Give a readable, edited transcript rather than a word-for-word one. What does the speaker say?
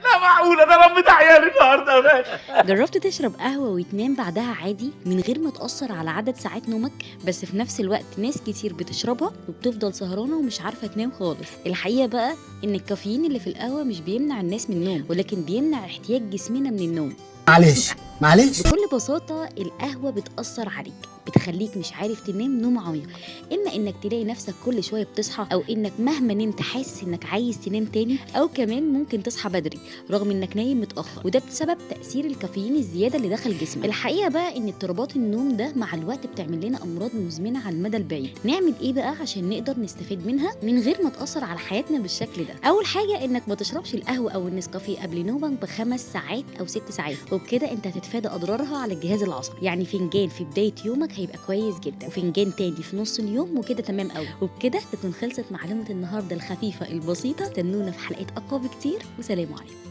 لا معقول انا ربيت عيالي النهارده يا باشا. جربت تشرب قهوة وتنام بعدها عادي من غير ما تأثر على عدد ساعات نومك؟ بس في نفس الوقت ناس كتير بتشربها وبتفضل سهرانة ومش عارفة تنام خالص. الحقيقة بقى إن الكافيين اللي في القهوة مش بيمنع الناس من النوم، ولكن بيمنع احتياج جسمنا من النوم. معلش بكل بساطة القهوة بتأثر عليك، بتخليك مش عارف تنام نوم عميق، إما إنك تلاقي نفسك كل شوية بتصحى، أو إنك مهما نمت حاسس إنك عايز تنام تاني، أو كمان ممكن تصحى بدري رغم إنك نايم متأخر، وده بسبب تأثير الكافيين الزيادة اللي دخل جسمك. الحقيقة بقى إن اضطرابات النوم ده مع الوقت بتعمل لنا أمراض مزمنة على المدى البعيد. نعمل إيه بقى عشان نقدر نستفيد منها من غير ما تأثر على حياتنا بالشكل ده؟ أول حاجة إنك ما تشربش القهوة أو النسكافيه قبل نومك ب5 ساعات أو 6 ساعات، وبكده أنت هتتفادى أضرارها على الجهاز العصبي. يعني فنجان في بداية يومك هيبقى كويس جدا، وفنجان تاني في نص اليوم، وكده تمام قوي. وبكده تكون خلصت معلومة النهارده الخفيفة البسيطة. استنونا في حلقات أقوى بكتير، وسلام عليكم.